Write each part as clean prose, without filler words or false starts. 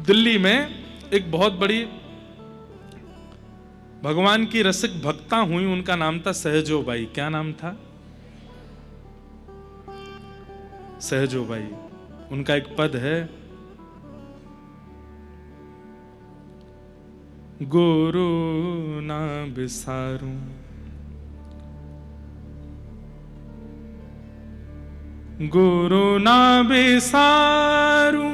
दिल्ली में एक बहुत बड़ी भगवान की रसिक भक्ता हुई, उनका नाम था सहजोबाई। क्या नाम था? सहजोबाई। उनका एक पद है, गुरु ना बिसारूं, गुरु ना बिसारूं,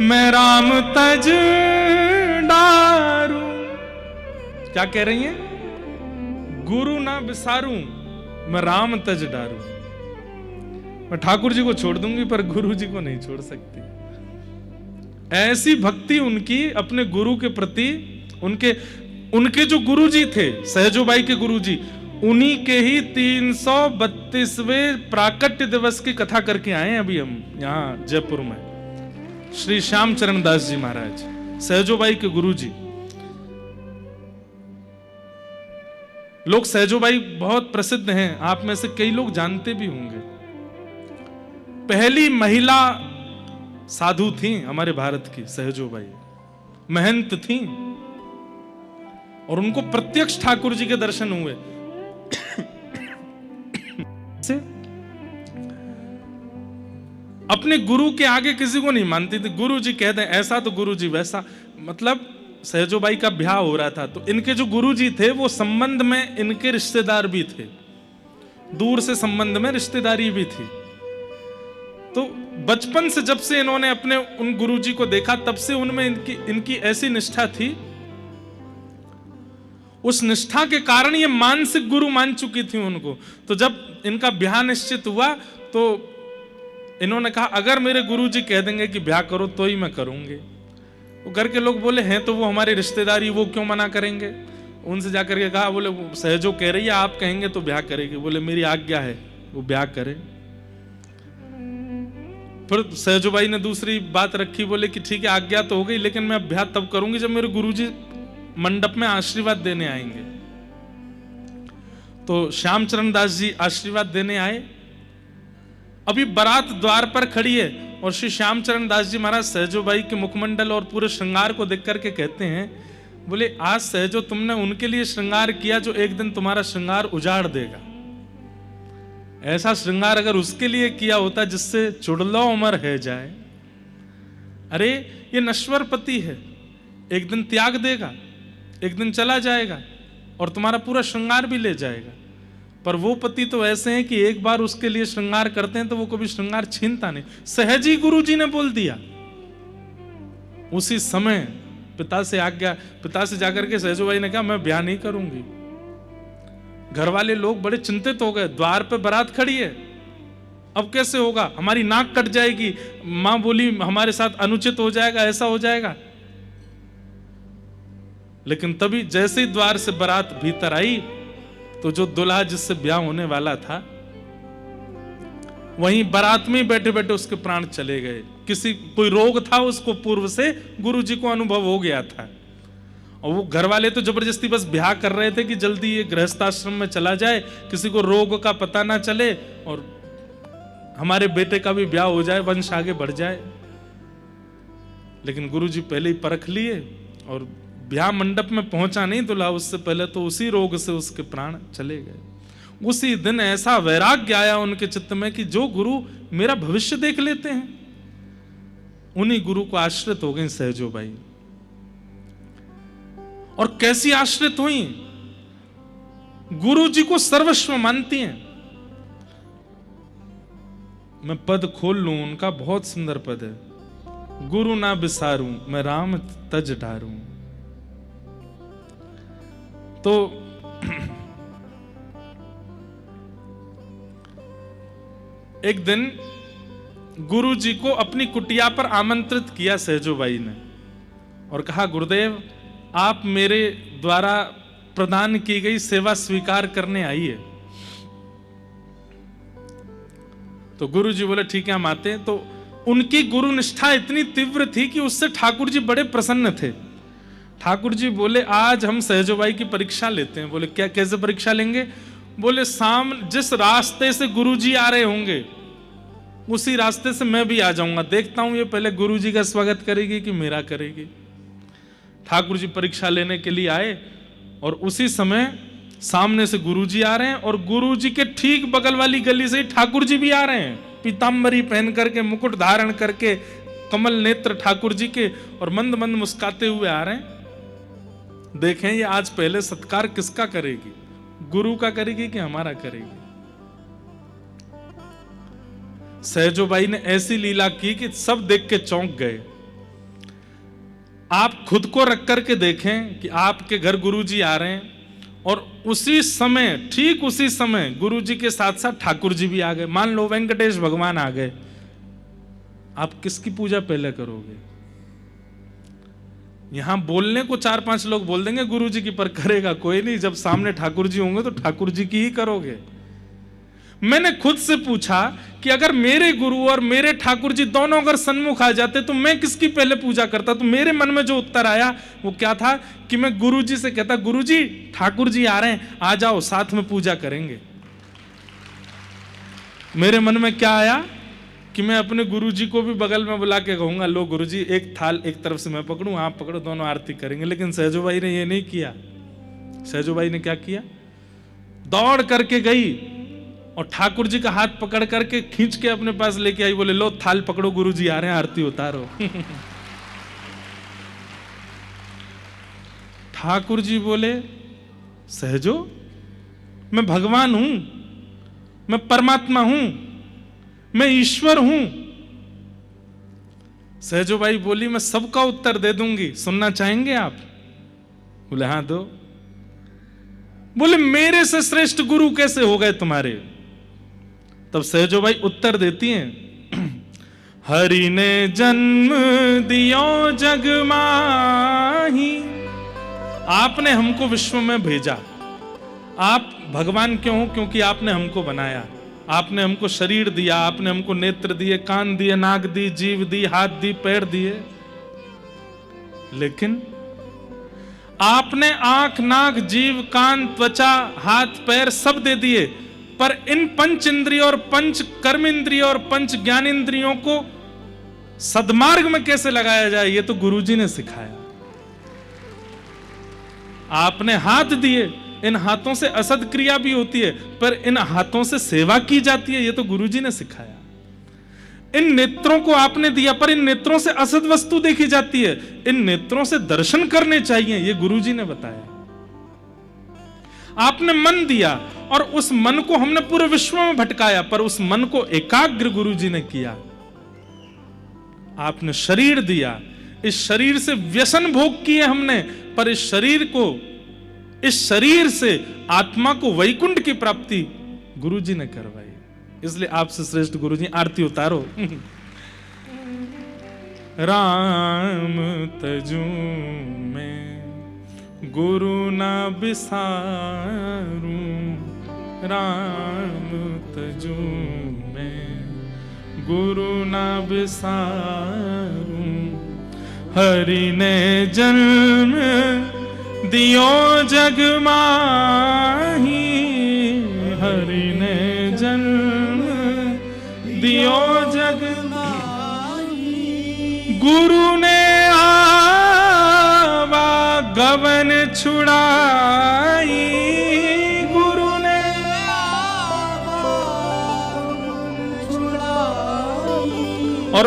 मैं राम तज डारूं। क्या कह रही हैं? गुरु ना बिसारूं, मैं राम तज डारूं। मैं ठाकुर जी को छोड़ दूंगी पर गुरु जी को नहीं छोड़ सकती। ऐसी भक्ति उनकी अपने गुरु के प्रति। उनके जो गुरु जी थे, सहजोबाई के गुरु जी, उन्हीं के ही 332वें प्राकट्य दिवस की कथा करके आए हैं अभी हम यहां जयपुर में। श्री श्याम चरण दास जी महाराज, सहजोबाई के गुरु जी। लोग सहजोबाई बहुत प्रसिद्ध हैं, आप में से कई लोग जानते भी होंगे। पहली महिला साधु थी हमारे भारत की सहजोबाई, महंत थी, और उनको प्रत्यक्ष ठाकुर जी के दर्शन हुए। अपने गुरु के आगे किसी को नहीं मानती थी। गुरु जी कहते हैं ऐसा तो गुरु जी वैसा। मतलब सहजोबाई का ब्याह हो रहा था तो इनके जो गुरु जी थे वो संबंध में इनके रिश्तेदार भी थे, दूर से संबंध में रिश्तेदारी भी थी। तो बचपन से जब से इन्होंने अपने उन गुरुजी को देखा तब से उनमें इनकी ऐसी निष्ठा थी। उस निष्ठा के कारण ये मानसिक गुरु मान चुकी थी उनको। तो जब इनका ब्याह निश्चित हुआ तो इन्होंने कहा अगर मेरे गुरुजी कह देंगे कि ब्याह करो तो ही मैं करूंगी। वो घर के लोग बोले हैं तो वो हमारी रिश्तेदारी, वो क्यों मना करेंगे। उनसे जाकर के कहा, बोले सहजो कह रही है आप कहेंगे तो ब्याह करेगी। बोले मेरी आज्ञा है, वो ब्याह करे। फिर सहजोबाई ने दूसरी बात रखी, बोले कि ठीक है आज्ञा तो हो गई लेकिन मैं ब्याह तब करूंगी जब मेरे गुरुजी मंडप में आशीर्वाद देने आएंगे। तो श्यामचरण दास जी आशीर्वाद देने आए। अभी बारात द्वार पर खड़ी है और श्री श्यामचरण दास जी महाराज सहजोबाई के मुखमंडल और पूरे श्रृंगार को देख करके कहते हैं, बोले आज सहजो तुमने उनके लिए श्रृंगार किया जो एक दिन तुम्हारा श्रृंगार उजाड़ देगा। ऐसा श्रृंगार अगर उसके लिए किया होता जिससे चुड़लो उमर है जाए। अरे ये नश्वर पति है, एक दिन त्याग देगा, एक दिन चला जाएगा और तुम्हारा पूरा श्रृंगार भी ले जाएगा। पर वो पति तो ऐसे हैं कि एक बार उसके लिए श्रृंगार करते हैं तो वो कभी श्रृंगार छीनता नहीं। सहजी गुरु जी ने बोल दिया। उसी समय पिता से जाकर के सहजोबाई ने कहा मैं ब्याह नहीं करूंगी। घर वाले लोग बड़े चिंतित हो गए। द्वार पे बारात खड़ी है, अब कैसे होगा, हमारी नाक कट जाएगी। मां बोली हमारे साथ अनुचित हो जाएगा, ऐसा हो जाएगा। लेकिन तभी जैसे ही द्वार से बारात भीतर आई तो जो दूल्हा जिससे ब्याह होने वाला था वहीं बारात में बैठे बैठे उसके प्राण चले गए। कोई रोग था उसको, पूर्व से गुरु जी को अनुभव हो गया था। और वो घर वाले तो जबरदस्ती बस ब्याह कर रहे थे कि जल्दी ये गृहस्थाश्रम में चला जाए, किसी को रोग का पता ना चले और हमारे बेटे का भी ब्याह हो जाए, वंश आगे बढ़ जाए। लेकिन गुरु जी पहले ही परख लिए और ब्याह मंडप में पहुंचा नहीं दूल्हा, उससे पहले तो उसी रोग से उसके प्राण चले गए। उसी दिन ऐसा वैराग्य आया उनके चित्त में कि जो गुरु मेरा भविष्य देख लेते हैं, उन्हीं गुरु को आश्रित हो गई सहजोबाई। और कैसी आश्रित हुई, गुरु जी को सर्वस्व मानती हैं। मैं पद खोल लूं उनका, बहुत सुंदर पद है। गुरु ना बिसारूं, मैं राम तज डारूं। तो एक दिन गुरु जी को अपनी कुटिया पर आमंत्रित किया सहजोबाई ने और कहा गुरुदेव आप मेरे द्वारा प्रदान की गई सेवा स्वीकार करने आइए। तो गुरु जी बोले ठीक है हम आते हैं। तो उनकी गुरु निष्ठा इतनी तीव्र थी कि उससे ठाकुर जी बड़े प्रसन्न थे। ठाकुर जी बोले आज हम सहजोबाई की परीक्षा लेते हैं। बोले क्या, कैसे परीक्षा लेंगे? बोले जिस रास्ते से गुरु जी आ रहे होंगे उसी रास्ते से मैं भी आ जाऊंगा, देखता हूं ये पहले गुरुजी का स्वागत करेगी कि मेरा करेगी। ठाकुर जी परीक्षा लेने के लिए आए और उसी समय सामने से गुरुजी आ रहे हैं और गुरुजी के ठीक बगल वाली गली से ठाकुर जी भी आ रहे हैं, पीताम्बरी पहन करके, मुकुट धारण करके, कमल नेत्र ठाकुर जी के, और मंद मंद मुस्काते हुए आ रहे हैं। देखें ये आज पहले सत्कार किसका करेगी, गुरु का करेगी कि हमारा करेगी। सहजोबाई ने ऐसी लीला की कि सब देख के चौंक गए। आप खुद को रख करके देखें कि आपके घर गुरुजी आ रहे हैं और उसी समय, ठीक उसी समय गुरुजी के साथ साथ ठाकुर जी भी आ गए। मान लो वेंकटेश भगवान आ गए, आप किसकी पूजा पहले करोगे? यहां बोलने को 4-5 लोग बोल देंगे गुरुजी की, पर करेगा कोई नहीं। जब सामने ठाकुर जी होंगे तो ठाकुर जी की ही करोगे। मैंने खुद से पूछा कि अगर मेरे गुरु और मेरे ठाकुर जी दोनों अगर सन्मुख आ जाते तो मैं किसकी पहले पूजा करता? तो मेरे मन में जो उत्तर आया वो क्या था कि मैं गुरु जी से कहता, गुरु जी ठाकुर जी आ रहे हैं, आ जाओ साथ में पूजा करेंगे। मेरे मन में क्या आया कि मैं अपने गुरु जी को भी बगल में बुला के कहूंगा, लो गुरु जी एक थाल एक तरफ से मैं पकड़ूं, आप पकड़ो, दोनों आरती करेंगे। लेकिन सहजोबाई ने ये नहीं किया। सहजोबाई ने क्या किया? दौड़ करके गई और ठाकुर जी का हाथ पकड़ करके खींच के अपने पास लेके आई, बोले लो थाल पकड़ो, गुरु जी आ रहे हैं, आरती उतारो। ठाकुर जी बोले, सहजो मैं भगवान हूं, मैं परमात्मा हूं, मैं ईश्वर हूं। सहजोबाई बोली, मैं सबका उत्तर दे दूंगी, सुनना चाहेंगे आप? बोले हाँ दो। बोले मेरे से श्रेष्ठ गुरु कैसे हो गए तुम्हारे? तब सहजोबाई उत्तर देती हैं, हरि ने जन्म दियो जग माही, आपने हमको विश्व में भेजा। आप भगवान क्यों हो? क्योंकि आपने हमको बनाया, आपने हमको शरीर दिया, आपने हमको नेत्र दिए, कान दिए, नाक दी, जीभ दी, हाथ दी, पैर दिए। लेकिन आपने आंख, नाक, जीभ, कान, त्वचा, हाथ, पैर सब दे दिए, पर इन पंच इंद्रियों और पंच कर्म इंद्रियों और पंच ज्ञान इंद्रियों को सद्मार्ग में कैसे लगाया जाए, ये तो गुरुजी ने सिखाया। आपने हाथ दिए, इन हाथों से असद क्रिया भी होती है, पर इन हाथों से सेवा की जाती है, ये तो गुरुजी ने सिखाया। इन नेत्रों को आपने दिया, पर इन नेत्रों से असद वस्तु देखी जाती है, इन नेत्रों से दर्शन करने चाहिए, ये गुरुजी ने बताया। आपने मन दिया और उस मन को हमने पूरे विश्व में भटकाया, पर उस मन को एकाग्र गुरुजी ने किया। आपने शरीर दिया, इस शरीर से व्यसन भोग किए हमने, पर इस शरीर से आत्मा को वैकुंठ की प्राप्ति गुरुजी ने करवाई। इसलिए आपसे श्रेष्ठ गुरुजी, आरती उतारो। राम तजू में गुरु ना बिसारूं, राम तजू में गुरु ना बिसारूं, हरि ने जन्म दियो जग माही, हरि ने जन्म दियो जग माही, गुरु ने गवन छुड़ाई, गुरु ने और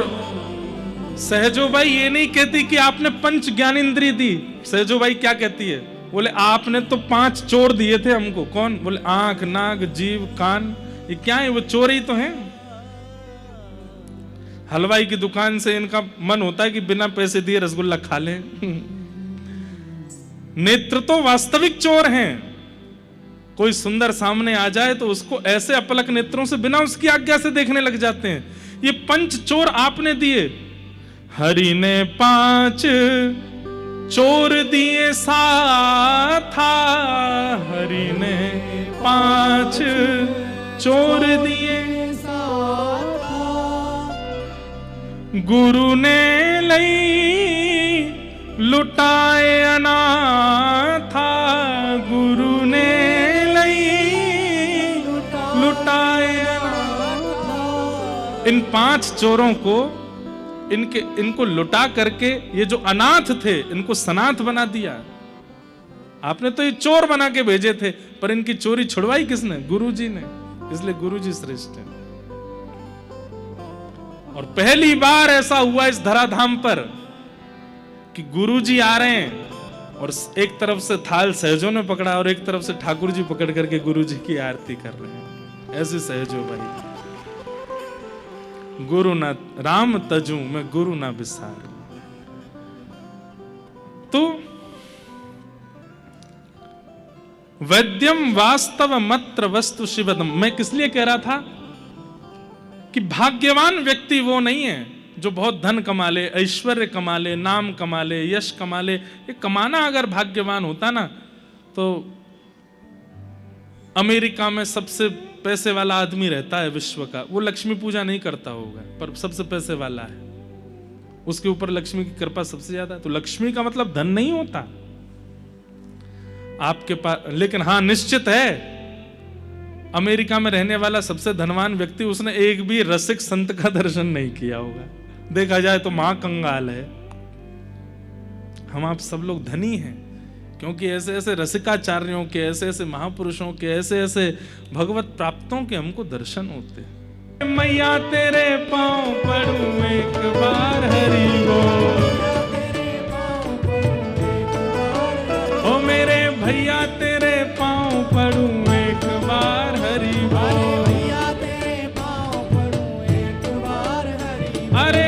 सहजोबाई ये नहीं कहती कि आपने पंच ज्ञान इंद्रिय दी। सहजोबाई क्या कहती है? बोले आपने तो 5 चोर दिए थे हमको। कौन? बोले आंख, नाक, जीभ, कान। ये क्या है? वो चोर ही तो हैं। हलवाई की दुकान से इनका मन होता है कि बिना पैसे दिए रसगुल्ला खा लें। नेत्र तो वास्तविक चोर हैं। कोई सुंदर सामने आ जाए तो उसको ऐसे अपलक नेत्रों से बिना उसकी आज्ञा से देखने लग जाते हैं। ये पंच चोर आपने दिए। हरि ने 5 चोर दिए साथा, हरि ने 5 चोर दिए साथा, गुरु ने लई लुटाए अनाथा, गुरु ने लई लुटाए अनाथा। इन 5 चोरों को इनको लुटा करके ये जो अनाथ थे इनको सनाथ बना दिया। आपने तो ये चोर बना के भेजे थे, पर इनकी चोरी छुड़वाई किसने? गुरुजी ने। इसलिए गुरुजी श्रेष्ठ है। और पहली बार ऐसा हुआ इस धराधाम पर कि गुरुजी आ रहे हैं और एक तरफ से थाल सहजों ने पकड़ा और एक तरफ से ठाकुर जी पकड़ करके गुरुजी की आरती कर रहे हैं। ऐसे सहजो भाई, गुरु ना राम तजू मैं गुरु ना बिसार। तो वैद्यम वास्तव मत्र वस्तु शिवदम, मैं किस लिए कह रहा था कि भाग्यवान व्यक्ति वो नहीं है जो बहुत धन कमा ले, ऐश्वर्य कमा ले, नाम कमा ले, यश कमा ले। ये कमाना अगर भाग्यवान होता ना तो अमेरिका में सबसे पैसे वाला आदमी रहता है विश्व का, वो लक्ष्मी पूजा नहीं करता होगा पर सबसे पैसे वाला है, उसके ऊपर लक्ष्मी की कृपा सबसे ज्यादा है। तो लक्ष्मी का मतलब धन नहीं होता आपके पास, लेकिन हाँ निश्चित है अमेरिका में रहने वाला सबसे धनवान व्यक्ति उसने एक भी रसिक संत का दर्शन नहीं किया होगा। देखा जाए तो महाकंगाल है। हम आप सब लोग धनी हैं क्योंकि ऐसे ऐसे रसिकाचार्यों के, ऐसे ऐसे महापुरुषों के, ऐसे ऐसे भगवत प्राप्तों के हमको दर्शन होते हैं। मैया तेरे पांव पड़ूं एक बार हरि बोल, ओ मेरे भैया तेरे पांव पड़ूं एक बार हरि बोल, अरे